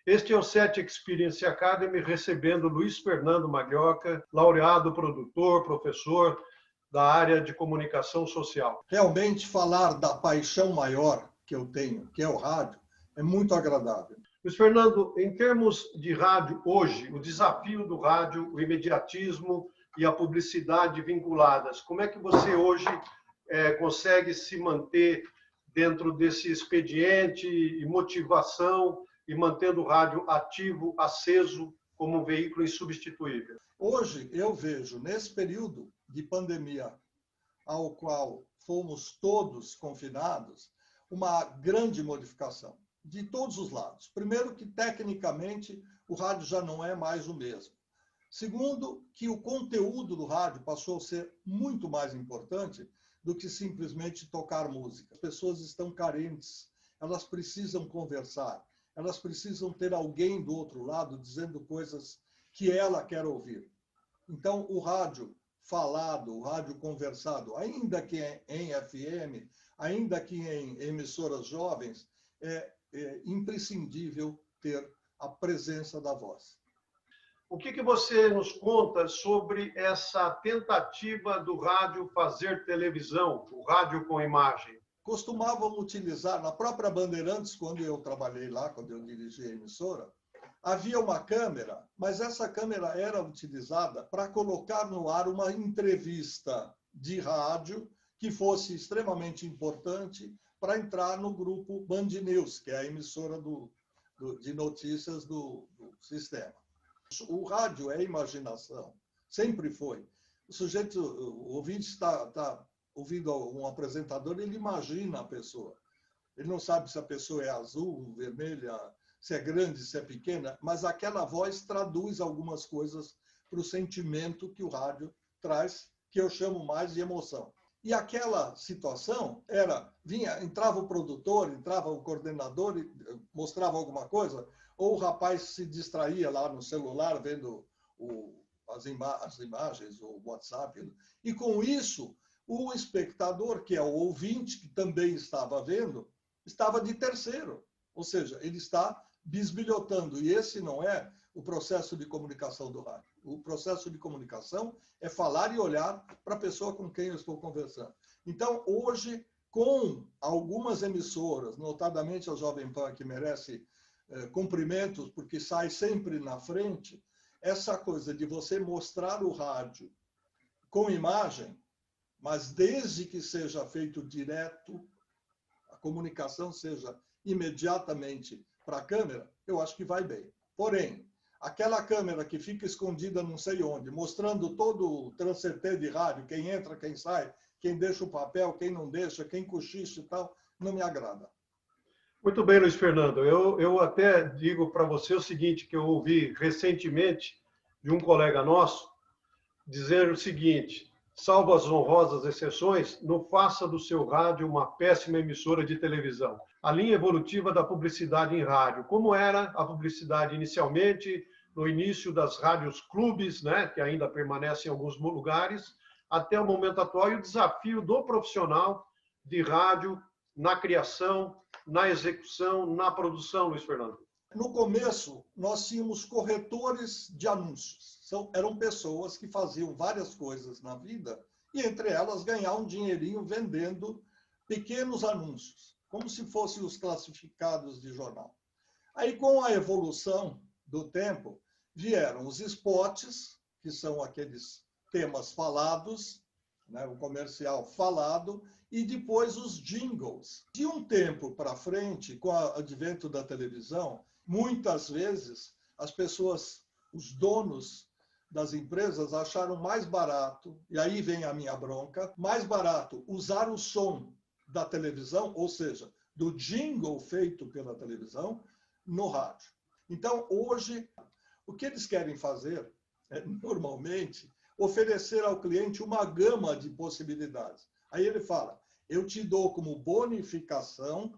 Este é o SET Experience Academy, recebendo Luiz Fernando Maglioca, laureado, produtor, professor da área de comunicação social. Realmente, falar da paixão maior que eu tenho, que é o rádio, é muito agradável. Luiz Fernando, em termos de rádio hoje, o desafio do rádio, o imediatismo e a publicidade vinculadas, como é que você hoje consegue se manter dentro desse expediente e motivação e mantendo o rádio ativo, aceso, como um veículo insubstituível? Hoje eu vejo, nesse período de pandemia, ao qual fomos todos confinados, uma grande modificação de todos os lados. Primeiro, que tecnicamente o rádio já não é mais o mesmo. Segundo, que o conteúdo do rádio passou a ser muito mais importante do que simplesmente tocar música. As pessoas estão carentes, elas precisam conversar, elas precisam ter alguém do outro lado dizendo coisas que ela quer ouvir. Então, o rádio falado, o rádio conversado, ainda que em FM, ainda que em emissoras jovens, é imprescindível ter a presença da voz. O que você nos conta sobre essa tentativa do rádio fazer televisão, o rádio com imagem? Costumavam utilizar, na própria Bandeirantes, quando eu trabalhei lá, quando eu dirigi a emissora, havia uma câmera, mas essa câmera era utilizada para colocar no ar uma entrevista de rádio que fosse extremamente importante para entrar no grupo Band News, que é a emissora de notícias do sistema. O rádio é imaginação, sempre foi. O ouvinte está ouvindo um apresentador, ele imagina a pessoa. Ele não sabe se a pessoa é azul, vermelha, se é grande, se é pequena, mas aquela voz traduz algumas coisas para o sentimento que o rádio traz, que eu chamo mais de emoção. E aquela situação entrava o produtor, entrava o coordenador e mostrava alguma coisa, ou o rapaz se distraía lá no celular vendo as imagens, o WhatsApp, e com isso o espectador, que é o ouvinte, que também estava vendo, estava de terceiro, ou seja, ele está bisbilhotando, e esse não é o processo de comunicação do rádio. O processo de comunicação é falar e olhar para a pessoa com quem eu estou conversando. Então, hoje, com algumas emissoras, notadamente a Jovem Pan, que merece cumprimentos, porque sai sempre na frente, essa coisa de você mostrar o rádio com imagem, mas desde que seja feito direto, a comunicação seja imediatamente para a câmera, eu acho que vai bem. Porém, aquela câmera que fica escondida não sei onde, mostrando todo o transcendente de rádio, quem entra, quem sai, quem deixa o papel, quem não deixa, quem cochicha e tal, não me agrada. Muito bem, Luiz Fernando. Eu até digo para você o seguinte, que eu ouvi recentemente de um colega nosso dizer o seguinte: salvo as honrosas exceções, não faça do seu rádio uma péssima emissora de televisão. A linha evolutiva da publicidade em rádio, como era a publicidade inicialmente, no início das rádios clubes, né, que ainda permanecem em alguns lugares, até o momento atual, e o desafio do profissional de rádio na criação, na execução, na produção, Luiz Fernando. No começo, nós tínhamos corretores de anúncios. Eram pessoas que faziam várias coisas na vida e, entre elas, ganhavam um dinheirinho vendendo pequenos anúncios, como se fossem os classificados de jornal. Aí, com a evolução do tempo, vieram os spots, que são aqueles temas falados, né, o comercial falado, e depois os jingles. De um tempo para frente, com o advento da televisão, muitas vezes as pessoas, os donos das empresas, acharam mais barato, e aí vem a minha bronca, mais barato usar o som da televisão, ou seja, do jingle feito pela televisão, no rádio. Então, hoje, o que eles querem fazer é, normalmente, oferecer ao cliente uma gama de possibilidades. Aí ele fala, eu te dou como bonificação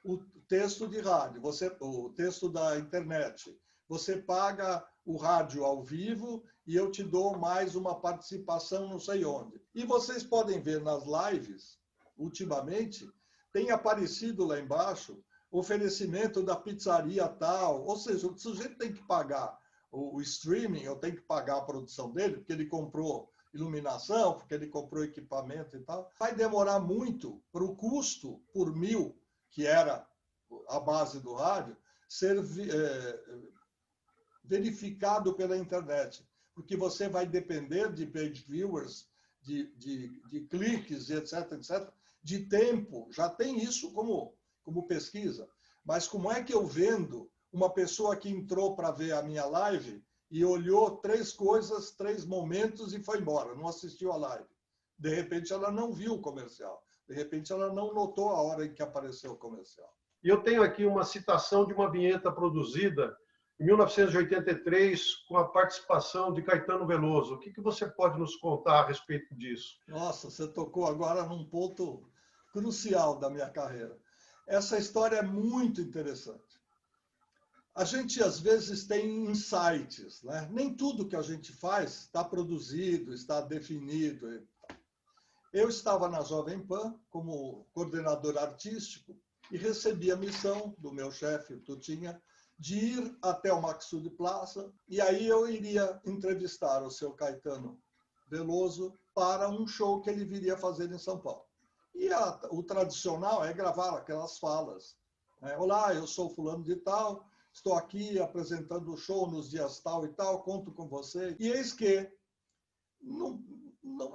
o texto de rádio, o texto da internet. Você paga o rádio ao vivo e eu te dou mais uma participação não sei onde. E vocês podem ver nas lives, ultimamente, tem aparecido lá embaixo oferecimento da pizzaria tal. Ou seja, o sujeito tem que pagar o streaming, ou tem que pagar a produção dele, porque ele comprou iluminação, porque ele comprou equipamento e tal. Vai demorar muito para o custo por 1000, que era a base do rádio, ser verificado pela internet. Porque você vai depender de page viewers, de cliques, etc., etc., de tempo. Já tem isso como pesquisa. Mas como é que eu vendo uma pessoa que entrou para ver a minha live e olhou 3 coisas, 3 momentos e foi embora, não assistiu a live? De repente, ela não viu o comercial. De repente, ela não notou a hora em que apareceu o comercial. E eu tenho aqui uma citação de uma vinheta produzida em 1983, com a participação de Caetano Veloso. O que você pode nos contar a respeito disso? Nossa, você tocou agora num ponto crucial da minha carreira. Essa história é muito interessante. A gente, às vezes, tem insights, né? Nem tudo que a gente faz está produzido, está definido. Eu estava na Jovem Pan como coordenador artístico e recebi a missão do meu chefe, o Tutinha, de ir até o Maxud Plaza, e aí eu iria entrevistar o seu Caetano Veloso para um show que ele viria fazer em São Paulo. E o tradicional é gravar aquelas falas. Né? Olá, eu sou fulano de tal, estou aqui apresentando o show nos dias tal e tal, conto com você. E eis que,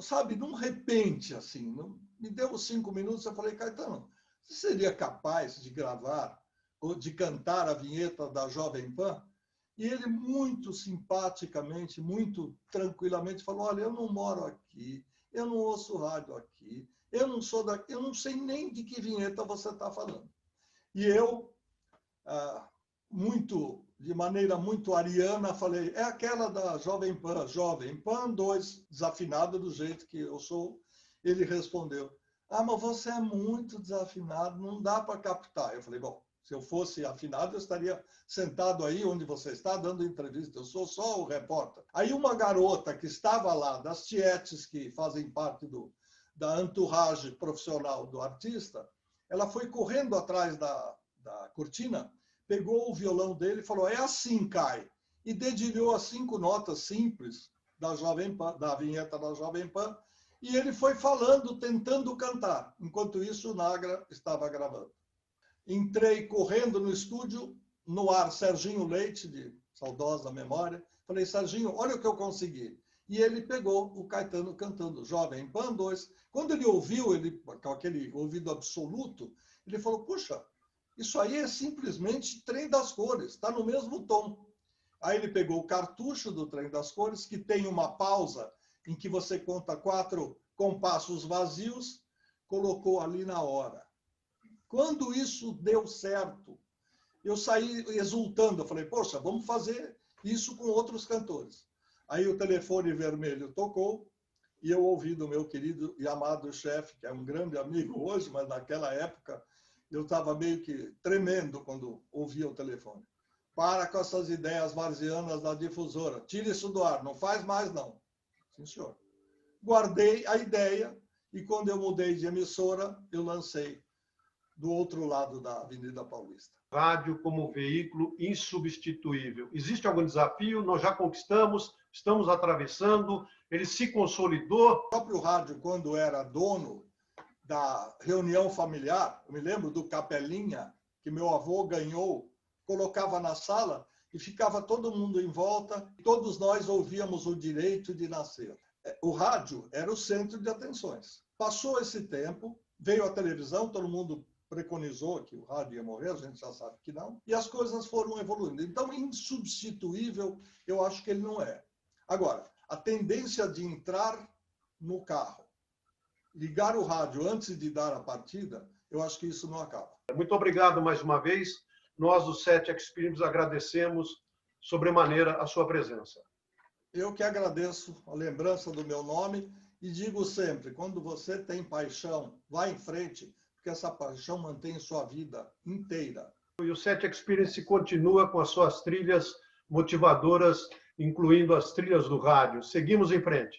sabe, num repente, assim, me deu 5 minutos, eu falei, Caetano, você seria capaz de gravar ou de cantar a vinheta da Jovem Pan? E ele, muito simpaticamente, muito tranquilamente, falou, olha, eu não moro aqui, eu não ouço rádio aqui, eu não sou daqui, eu não sei nem de que vinheta você está falando. E eu, de maneira muito ariana, falei, é aquela da Jovem Pan 2, desafinada do jeito que eu sou. Ele respondeu, mas você é muito desafinado, não dá para captar. Eu falei, bom, se eu fosse afinado, eu estaria sentado aí onde você está, dando entrevista. Eu sou só o repórter. Aí uma garota que estava lá, das tietes que fazem parte da entourage profissional do artista, ela foi correndo atrás da cortina, pegou o violão dele e falou, é assim, Kai. E dedilhou as 5 notas simples da Jovem Pan, da vinheta da Jovem Pan, e ele foi falando, tentando cantar. Enquanto isso, o Nagra estava gravando. Entrei correndo no estúdio, no ar, Serginho Leite, de saudosa memória. Falei, Serginho, olha o que eu consegui. E ele pegou o Caetano cantando Jovem Pan 2. Quando ele ouviu, com aquele ouvido absoluto, ele falou, puxa, isso aí é simplesmente Trem das Cores, está no mesmo tom. Aí ele pegou o cartucho do Trem das Cores, que tem uma pausa em que você conta 4 compassos vazios, colocou ali na hora. Quando isso deu certo, eu saí exultando. Eu falei, poxa, vamos fazer isso com outros cantores. Aí o telefone vermelho tocou e eu ouvi do meu querido e amado chefe, que é um grande amigo hoje, mas naquela época eu estava meio que tremendo quando ouvia o telefone. Para com essas ideias varzianas da difusora. Tire isso do ar, não faz mais não. Sim, senhor. Guardei a ideia e quando eu mudei de emissora, eu lancei do outro lado da Avenida Paulista. Rádio como veículo insubstituível. Existe algum desafio? Nós já conquistamos, estamos atravessando, ele se consolidou. O próprio rádio, quando era dono da reunião familiar, eu me lembro do Capelinha, que meu avô ganhou, colocava na sala e ficava todo mundo em volta, e todos nós ouvíamos o direito de nascer. O rádio era o centro de atenções. Passou esse tempo, veio a televisão, todo mundo preconizou que o rádio ia morrer, a gente já sabe que não, e as coisas foram evoluindo. Então, insubstituível, eu acho que ele não é. Agora, a tendência de entrar no carro, ligar o rádio antes de dar a partida, eu acho que isso não acaba. Muito obrigado mais uma vez. Nós, do 7 Experience, agradecemos sobremaneira a sua presença. Eu que agradeço a lembrança do meu nome e digo sempre, quando você tem paixão, vá em frente, porque essa paixão mantém sua vida inteira. E o 7 Experience continua com as suas trilhas motivadoras, incluindo as trilhas do rádio. Seguimos em frente.